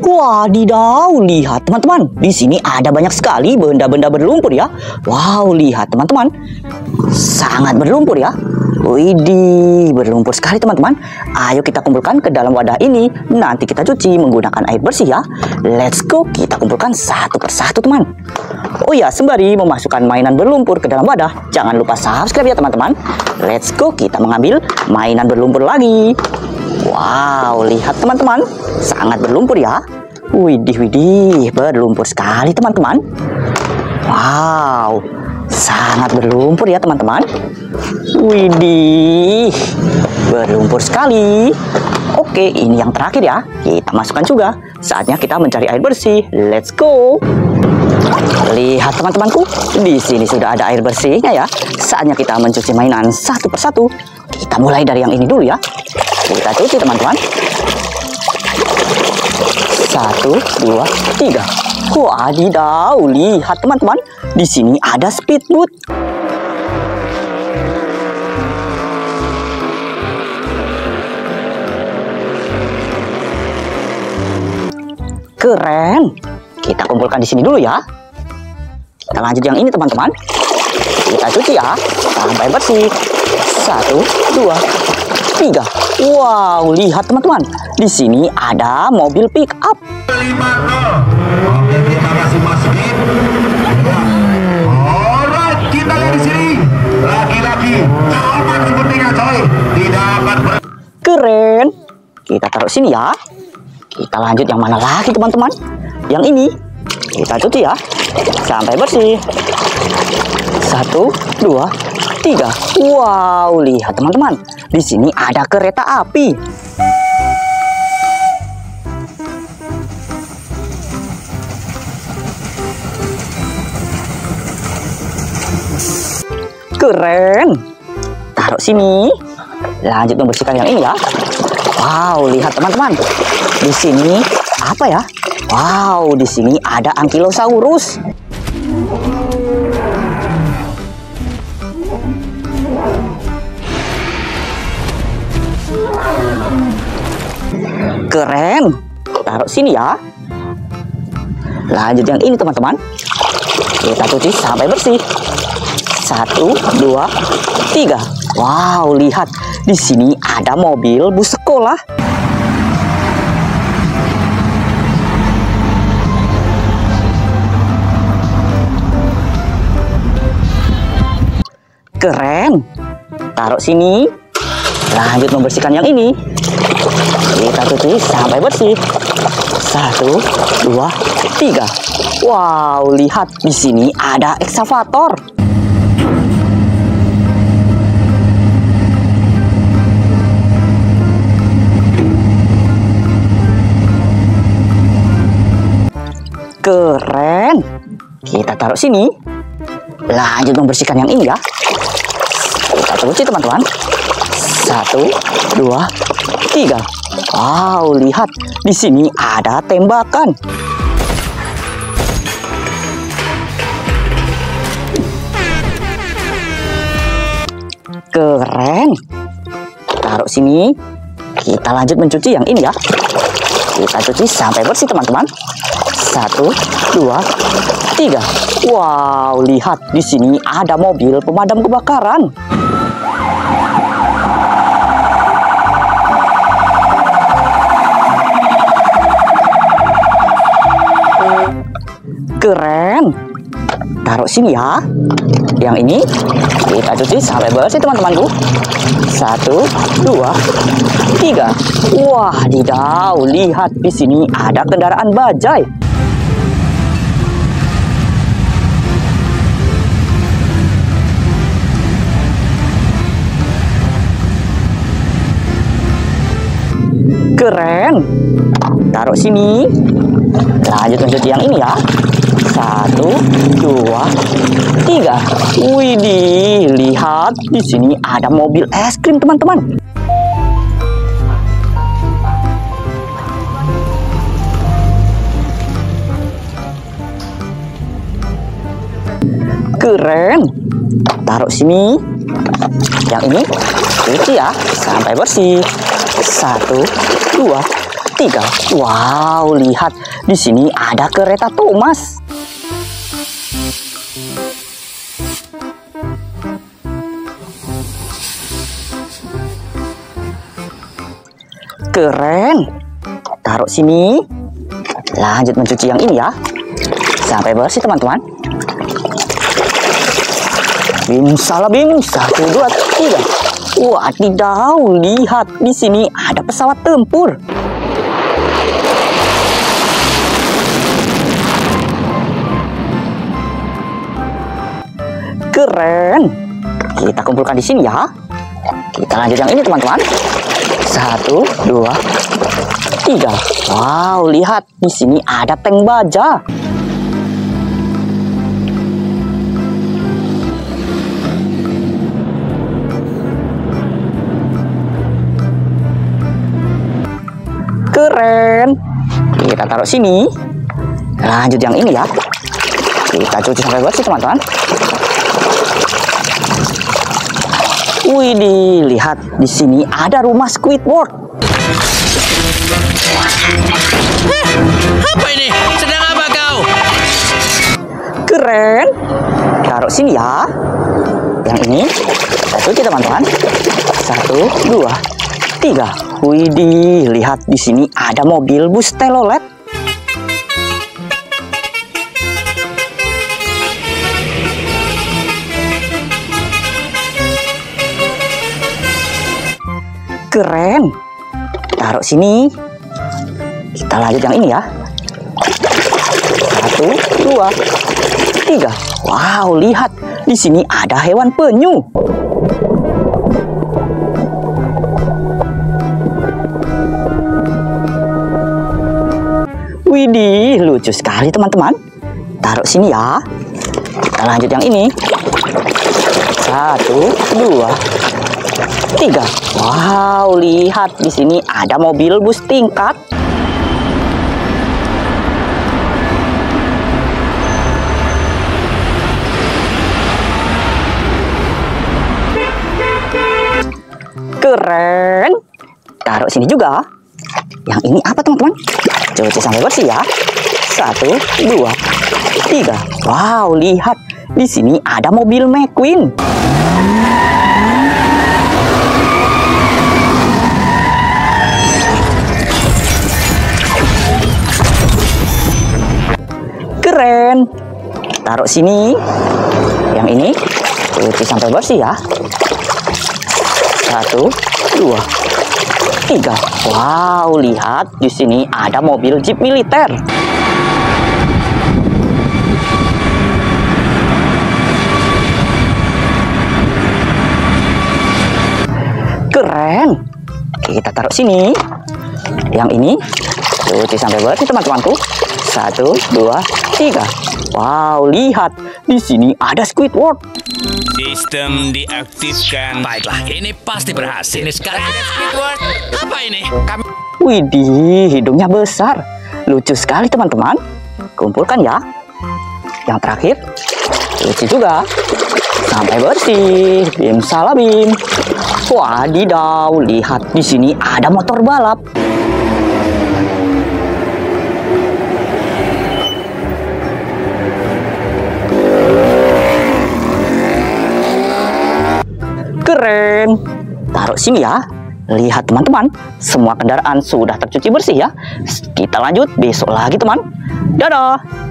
Wadidaw, lihat teman-teman. Di sini ada banyak sekali benda-benda berlumpur ya. Wow, lihat teman-teman. Sangat berlumpur ya. Widih, berlumpur sekali teman-teman. Ayo kita kumpulkan ke dalam wadah ini. Nanti kita cuci menggunakan air bersih ya. Let's go, kita kumpulkan satu persatu teman. Oh ya, sembari memasukkan mainan berlumpur ke dalam wadah, jangan lupa subscribe ya teman-teman. Let's go, kita mengambil mainan berlumpur lagi. Wow, lihat teman-teman. Sangat berlumpur ya. Widih, berlumpur sekali teman-teman. Wow, sangat berlumpur ya teman-teman. Widih, berlumpur sekali. Oke, ini yang terakhir ya. Kita masukkan juga. Saatnya kita mencari air bersih. Let's go. Lihat teman-temanku, di sini sudah ada air bersihnya ya. Saatnya kita mencuci mainan satu persatu. Kita mulai dari yang ini dulu ya. Kita cuci teman-teman. 1, 2, 3. Wadidaw, lihat teman-teman. Di sini ada speedboat. Keren. Kita kumpulkan di sini dulu ya. Kita lanjut yang ini teman-teman. Kita cuci ya sampai bersih. 1, 2, 3. Wow, lihat teman-teman. Di sini ada mobil pick up. Oke, kita kasih masukin. Alright, kita lihat di sini. Lagi-lagi aman sepertinya coy. Tidak akan Keren. Kita taruh sini ya. Kita lanjut yang mana lagi teman-teman? Yang ini. Kita cuci ya sampai bersih. 1, 2, 3. Wow, lihat teman-teman. Di sini ada kereta api. Keren. Taruh sini. Lanjut membersihkan yang ini ya. Wow, lihat teman-teman. Di sini apa ya? Wow, di sini ada Ankylosaurus. Keren. Taruh sini ya. Lanjut yang ini teman-teman. Kita cuci sampai bersih. 1, 2, 3. Wow, lihat. Di sini ada mobil bus sekolah. Keren. Taruh sini. Lanjut membersihkan yang ini. Kita cuci sampai bersih. 1, 2, 3. Wow, lihat di sini ada ekskavator. Keren. Kita taruh sini. Lanjut membersihkan yang ini ya. Kita cuci teman-teman. 1, 2, 3. Wow, lihat di sini ada tembakan. Keren. Taruh sini. Kita lanjut mencuci yang ini ya. Kita cuci sampai bersih teman-teman. 1, 2, 3. Wow, lihat di sini ada mobil pemadam kebakaran. Keren. Taruh sini ya. Yang ini kita cuci sampai bersih teman-temanku. 1, 2, 3. Wadidaw, lihat di sini ada kendaraan bajai. Keren. Taruh sini. Lanjut mencuci yang ini ya. 1, 2, 3. Widih, lihat di sini ada mobil es krim teman-teman. Keren. Taruh sini. Yang ini cuci ya sampai bersih. 1, 2, 3. Wow, lihat di sini ada kereta Thomas. Keren. Taruh sini. Lanjut mencuci yang ini ya. Sampai bersih teman-teman. Bim salah bim. 1, 2, 3. Wadidaw, lihat di sini ada pesawat tempur. Keren. Kita kumpulkan di sini ya. Kita lanjut yang ini teman-teman. 1, 2, 3. Wow, lihat di sini ada tank baja. Keren. Kita taruh sini. Lanjut yang ini ya. Kita cuci sampai bersih teman-teman. Widih, lihat di sini ada rumah Squidward. Apa ini? Sedang apa kau? Keren. Taruh sini ya. Yang ini kita cuci teman-teman. 1, 2, 3. Widih, lihat di sini ada mobil bus telolet. Keren. Taruh sini. Kita lanjut yang ini ya. 1, 2, 3. Wow, lihat di sini ada hewan penyu. Widih, lucu sekali teman-teman. Taruh sini ya. Kita lanjut yang ini. 1, 2, 3. Wow, lihat di sini ada mobil bus tingkat. Keren. Taruh sini juga. Yang ini apa teman-teman? Cuci sampai bersih ya. 1, 2, 3. Wow, lihat di sini ada mobil McQueen. Keren. Taruh sini. Yang ini cuci sampai bersih ya. 1, 2, 3. Wow, lihat di sini ada mobil jeep militer. Keren. Kita taruh sini. Yang ini cuci sampai bersih teman-temanku. 1, 2, 3. Wow, lihat di sini ada Squidward. Sistem diaktifkan. Baiklah, ini pasti berhasil. Ini sekarang Squidward. Apa ini? Widih, hidungnya besar. Lucu sekali teman-teman. Kumpulkan ya. Yang terakhir, cuci juga. Sampai bersih. Bim salah bim. Wadidaw, lihat di sini ada motor balap. Keren. Taruh sini ya. Lihat teman-teman, semua kendaraan sudah tercuci bersih ya. Kita lanjut besok lagi teman. Dadah.